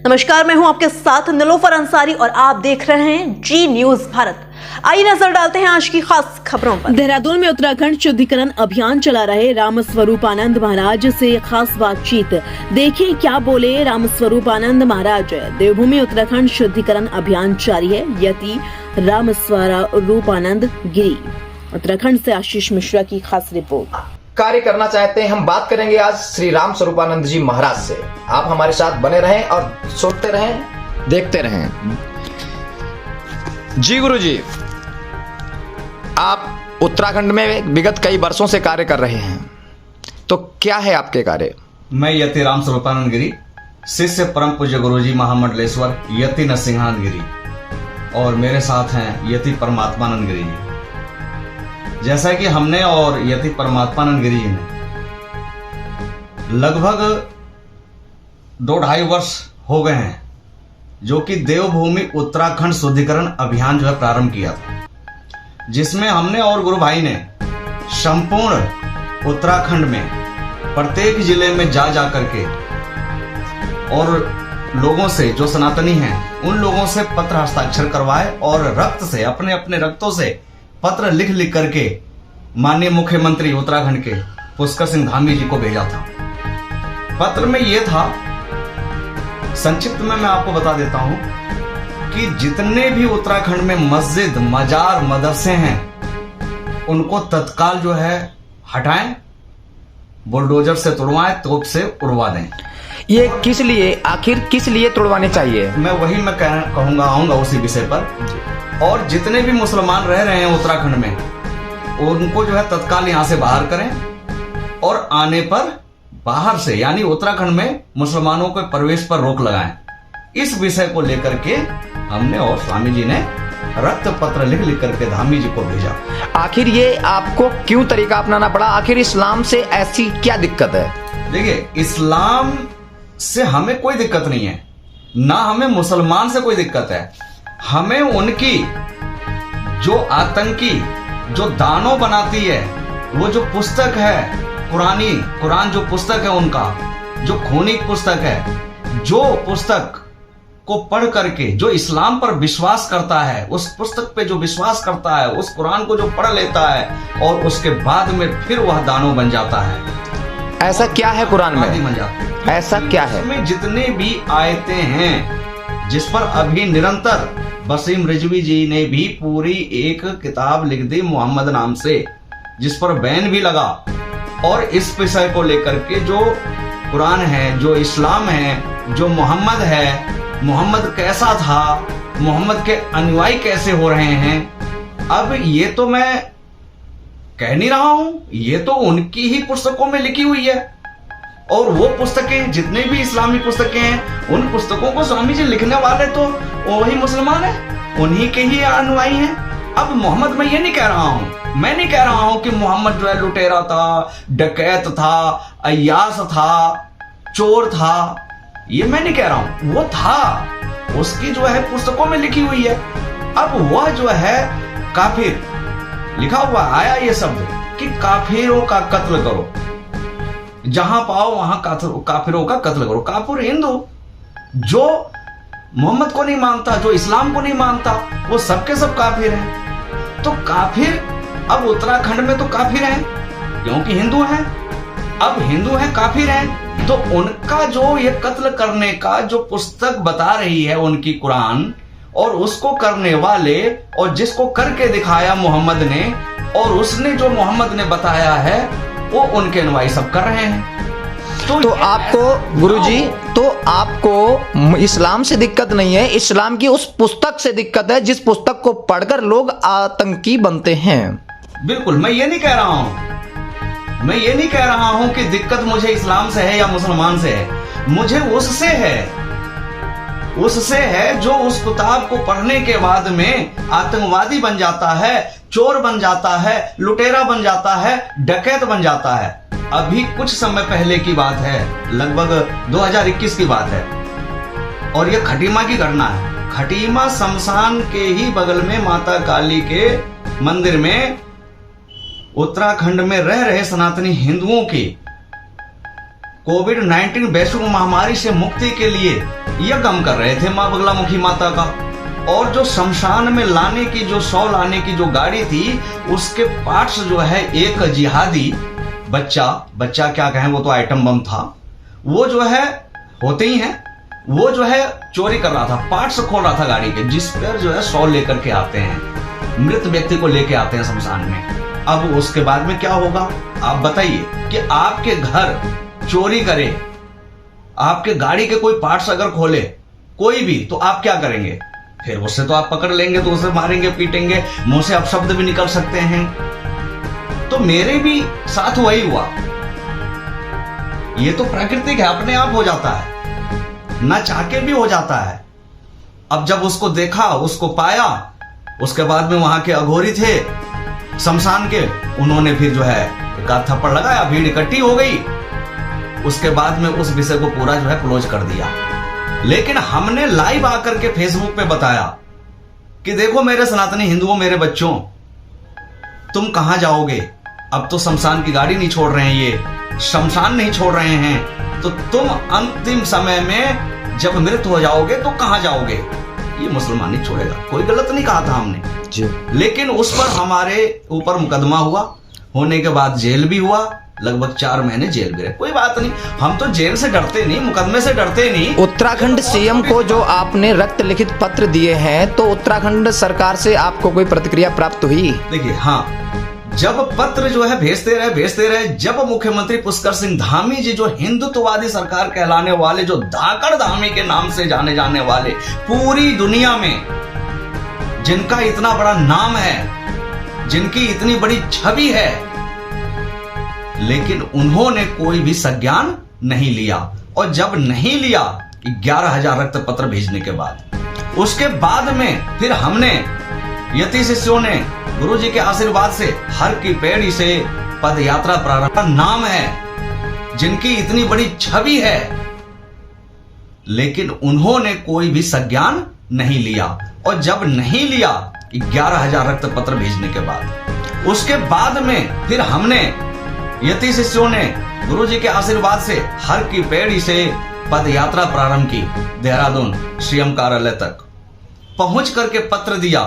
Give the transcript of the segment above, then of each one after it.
नमस्कार, मैं हूं आपके साथ निलोफर अंसारी और आप देख रहे हैं जी न्यूज भारत। आइए नजर डालते हैं आज की खास खबरों पर। देहरादून में उत्तराखंड शुद्धिकरण अभियान चला रहे रामस्वरूपानंद महाराज से खास बातचीत। देखिए क्या बोले रामस्वरूपानंद महाराज। देवभूमि उत्तराखंड शुद्धिकरण अभियान जारी है। यति रामस्वरूपानंद गिरी। उत्तराखंड से आशीष मिश्रा की खास रिपोर्ट। कार्य करना चाहते हैं। हम बात करेंगे आज श्री राम स्वरूपानंद जी महाराज से। आप हमारे साथ बने रहें और सुनते रहें, देखते रहें। जी गुरु जी, आप उत्तराखंड में विगत कई वर्षों से कार्य कर रहे हैं, तो क्या है आपके कार्य? मैं यति राम स्वरूपानंद गिरी, शिष्य परम पूज्य गुरु जी महामंडलेश्वर यति नरसिंहानंद गिरी, और मेरे साथ हैं यति परमात्मानंद गिरी जी। जैसा कि हमने और यति परमात्मानंद गिरी जी ने लगभग 2-2.5 वर्ष हो गए हैं जो कि देवभूमि उत्तराखंड शुद्धिकरण अभियान जो है प्रारंभ किया था, जिसमें हमने और गुरु भाई ने संपूर्ण उत्तराखंड में प्रत्येक जिले में जा करके और लोगों से जो सनातनी हैं उन लोगों से पत्र हस्ताक्षर करवाए और रक्त से अपने अपने रक्तों से पत्र लिख करके माननीय मुख्यमंत्री उत्तराखंड के पुष्कर सिंह धामी जी को भेजा था। पत्र में यह था, संक्षिप्त में मैं आपको बता देता हूं कि जितने भी उत्तराखंड में मस्जिद, मजार, मदरसे हैं उनको तत्काल जो है हटाएं, बुलडोजर से तोड़वाएं, तोप से उड़वा दें। ये किस लिए, आखिर किस लिए तोड़वाने चाहिए? मैं कहूंगा, आऊंगा उसी विषय पर। और जितने भी मुसलमान रह रहे हैं उत्तराखंड में उनको जो है तत्काल यहां से बाहर करें और आने पर बाहर से यानी उत्तराखंड में मुसलमानों के प्रवेश पर रोक लगाएं। इस विषय को लेकर के हमने और स्वामी जी ने रक्त पत्र लिख करके धामी जी को भेजा। आखिर ये आपको क्यों तरीका अपनाना पड़ा? आखिर इस्लाम से ऐसी क्या दिक्कत है? देखिए, इस्लाम से हमें कोई दिक्कत नहीं है, ना हमें मुसलमान से कोई दिक्कत है। हमें उनकी जो आतंकी, जो दानव बनाती है, वो जो पुस्तक है कुरान जो पुस्तक है, उनका जो खूनी पुस्तक है, जो पुस्तक को पढ़ करके जो इस्लाम पर विश्वास करता है, उस पुस्तक पे जो विश्वास करता है, उस कुरान को जो पढ़ लेता है और उसके बाद में फिर वह दानव बन जाता है। ऐसा क्या है कुरान में? ऐसा क्या है? इसमें जितने भी आयतें हैं जिस पर अभी निरंतर वसीम रिजवी जी ने भी पूरी एक किताब लिख दी मोहम्मद नाम से, जिस पर बैन भी लगा। और इस विषय को लेकर के जो कुरान है, जो इस्लाम है, जो मोहम्मद है, मोहम्मद कैसा था, मोहम्मद के अनुयायी कैसे हो रहे हैं, अब ये तो मैं कह नहीं रहा हूं, ये तो उनकी ही पुस्तकों में लिखी हुई है। और वो पुस्तकें, जितने भी इस्लामी पुस्तकें हैं, उन पुस्तकों को स्वामी जी लिखने वाले तो वही मुसलमान हैं, उन्हीं के ही अनुयायी हैं। अब मोहम्मद, मैं ये नहीं कह रहा हूं, मैं नहीं कह रहा हूं कि मोहम्मद जो है लुटेरा था, डकैत था, अय्यास था, चोर था, ये मैं नहीं कह रहा हूं। वो था, उसकी जो है पुस्तकों में लिखी हुई है। अब वह जो है काफिर, लिखा हुआ आया ये शब्द कि काफिरों का कत्ल करो, जहां पाओ वहां काफिरों का कत्ल करो। काफिर हिंदू जो मोहम्मद को नहीं मानता, जो इस्लाम को नहीं मानता, वो सबके सब काफिर हैं। तो काफिर अब उत्तराखंड में तो काफिर हैं क्योंकि हिंदू हैं। अब हिंदू हैं, काफिर हैं, तो उनका जो ये कत्ल करने का जो पुस्तक बता रही है उनकी कुरान, और उसको करने वाले और जिसको करके दिखाया मोहम्मद ने, और उसने जो मोहम्मद ने बताया है वो उनके अनुयायी सब कर रहे हैं। तो आपको गुरुजी, तो आपको इस्लाम से दिक्कत नहीं है, इस्लाम की उस पुस्तक से दिक्कत है जिस पुस्तक को पढ़कर लोग आतंकी बनते हैं। बिल्कुल, मैं ये नहीं कह रहा हूं, मैं ये नहीं कह रहा हूं कि दिक्कत मुझे इस्लाम से है या मुसलमान से है। मुझे उससे है जो उस किताब को पढ़ने के बाद में आतंकवादी बन जाता है, चोर बन जाता है, लुटेरा बन जाता है, डकैत बन जाता है। अभी कुछ समय पहले की बात है, लगभग 2021 की बात है, और यह खटीमा की घटना है। खटीमा शमशान के ही बगल में माता काली के मंदिर में उत्तराखंड में रह रहे सनातनी हिंदुओं की कोविड-19 वैश्विक महामारी से मुक्ति के लिए यज्ञ हम कर रहे थे माँ बगलामुखी माता का, और जो शमशान में लाने की जो शव लाने की जो गाड़ी थी उसके पार्ट्स जो है एक जिहादी बच्चा क्या कहें, वो तो आइटम बम था, वो जो है होते ही हैं, वो जो है चोरी कर रहा था, पार्ट्स खोल रहा था गाड़ी के, जिस पर जो है शव लेकर के आते हैं, मृत व्यक्ति को लेके आते हैं शमशान में। अब उसके बाद में क्या होगा आप बताइए कि आपके घर चोरी करे, आपके गाड़ी के कोई पार्ट्स अगर खोले कोई भी, तो आप क्या करेंगे? फिर उससे तो आप पकड़ लेंगे, तो उसे मारेंगे पीटेंगे, मुंह से अपशब्द भी निकल सकते हैं। तो मेरे भी साथ वही हुआ। ये तो प्राकृतिक है, अपने आप हो जाता है, ना चाह के भी हो जाता है। अब जब उसको देखा, उसको पाया, उसके बाद में वहां के अघोरी थे शमशान के, उन्होंने फिर जो है एक आध थप्पड़ लगाया, भीड़ इकट्ठी हो गई। उसके बाद में उस विषय को पूरा जो है क्लोज कर दिया। लेकिन हमने लाइव आकर के फेसबुक पे बताया कि देखो मेरे सनातनी हिंदुओं, मेरे बच्चों, तुम कहां जाओगे? अब तो शमशान की गाड़ी नहीं छोड़ रहे हैं, ये शमशान नहीं छोड़ रहे हैं, तो तुम अंतिम समय में जब मृत हो जाओगे तो कहां जाओगे? ये मुसलमान नहीं छोड़ेगा। कोई गलत नहीं कहा था हमने जी। लेकिन उस पर हमारे ऊपर मुकदमा हुआ, होने के बाद जेल भी हुआ, लगभग 4 महीने जेल भी रहे। कोई बात नहीं, हम तो जेल से डरते नहीं, मुकदमे से डरते नहीं। उत्तराखंड सीएम को जो आपने रक्त लिखित पत्र दिए हैं, तो उत्तराखंड सरकार से आपको कोई प्रतिक्रिया प्राप्त हुई? देखिए, हाँ, जब पत्र जो है भेजते रहे, जब मुख्यमंत्री पुष्कर सिंह धामी जी, जो हिंदुत्ववादी सरकार कहलाने वाले, जो धाकड़ धामी के नाम से जाने जाने वाले, पूरी दुनिया में जिनका इतना बड़ा नाम है, जिनकी इतनी बड़ी छवि है, लेकिन उन्होंने कोई भी संज्ञान नहीं लिया। और जब नहीं लिया 11,000 रक्त पत्र भेजने के बाद, उसके बाद में फिर हमने यति शिष्यों ने गुरु जी के आशीर्वाद से हर की पेड़ी से पद यात्रा प्रारंभ, नाम है, जिनकी इतनी बड़ी छवि है, लेकिन उन्होंने कोई भी संज्ञान नहीं लिया। और जब नहीं लिया 11,000 रक्त पत्र भेजने के बाद, उसके बाद में फिर हमने यति शिष्यों ने गुरु जी के आशीर्वाद से हर की पेड़ी से पद यात्रा प्रारंभ की, देहरादून सीएम कार्यालय तक पहुंच करके पत्र दिया।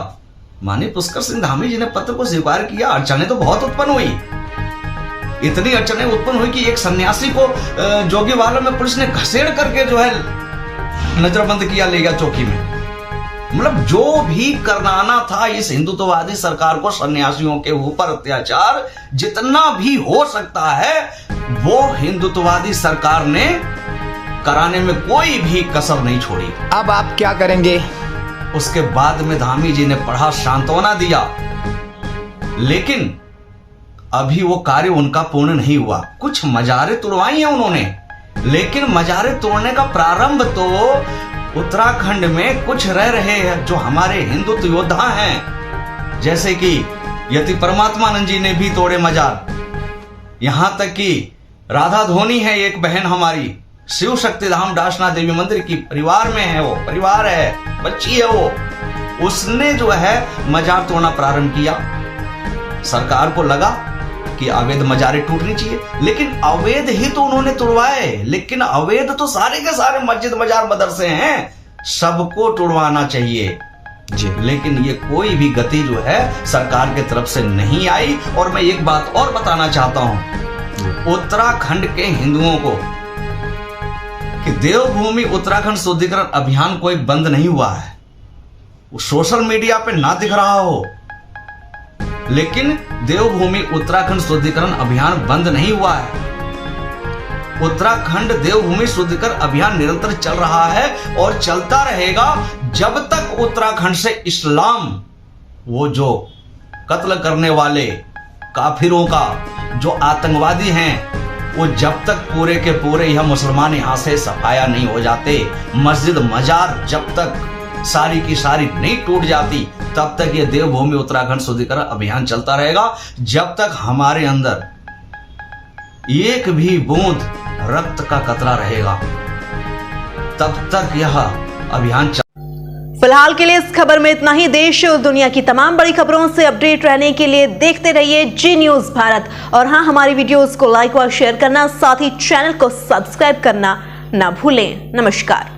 माननीय पुष्कर सिंह धामी जी ने पत्र को स्वीकार किया। अड़चनें तो बहुत उत्पन्न हुई, इतनी अड़चनें उत्पन्न हुई कि एक सन्यासी को जोगीवाला में पुलिस ने घसेड़ करके जो है नजरबंद किया, ले गया चौकी में। मतलब जो भी करना था इस हिंदुत्ववादी सरकार को, सन्यासियों के ऊपर अत्याचार जितना भी हो सकता है, वो हिंदुत्ववादी सरकार ने कराने में कोई भी कसर नहीं छोड़ी। अब आप क्या करेंगे? उसके बाद में धामी जी ने पढ़ा, सांत्वना दिया, लेकिन अभी वो कार्य उनका पूर्ण नहीं हुआ। कुछ मजारें तुड़वाई हैं उन्होंने, लेकिन मजारें तोड़ने का प्रारंभ तो उत्तराखंड में कुछ रह रहे हैं जो हमारे हिंदुत्व योद्धा हैं, जैसे कि यति परमात्मानंद जी ने भी तोड़े मजार। यहां तक कि राधा धोनी है एक बहन हमारी, शिव शक्ति धाम डाशना देवी मंदिर की परिवार में है, वो परिवार है, बच्ची है वो, उसने जो है मजार तोड़ना प्रारंभ किया। सरकार को लगा कि अवैध मजारें टूटनी चाहिए, लेकिन अवैध ही तो उन्होंने तोड़वाए, लेकिन अवैध तो सारे के सारे मस्जिद मजार मदरसे हैं, सबको तोड़वाना चाहिए जी। लेकिन ये कोई भी गति जो है सरकार के तरफ से नहीं आई। और मैं एक बात और बताना चाहता हूं उत्तराखंड के हिंदुओं को कि देवभूमि उत्तराखंड शुद्धिकरण अभियान कोई बंद नहीं हुआ है। वो सोशल मीडिया पे ना दिख रहा हो, लेकिन देवभूमि उत्तराखंड शुद्धिकरण अभियान बंद नहीं हुआ है। उत्तराखंड देवभूमि शुद्धिकरण अभियान निरंतर चल रहा है और चलता रहेगा जब तक उत्तराखंड से इस्लाम, वो जो कत्ल करने वाले काफिरों का जो आतंकवादी हैं, वो जब तक पूरे के पूरे यह मुसलमान यहां से सफाया नहीं हो जाते, मस्जिद मजार जब तक सारी की सारी नहीं टूट जाती, तब तक ये देवभूमि उत्तराखंड शुद्धिकरण अभियान चलता रहेगा। जब तक हमारे अंदर एक भी बूंद रक्त का कतरा रहेगा, तब तक यह अभियान फिलहाल के लिए इस खबर में इतना ही। देश और दुनिया की तमाम बड़ी खबरों से अपडेट रहने के लिए देखते रहिए जी न्यूज़ भारत। और हाँ, हमारी वीडियोस को लाइक और शेयर करना, साथ ही चैनल को सब्सक्राइब करना ना भूलें। नमस्कार।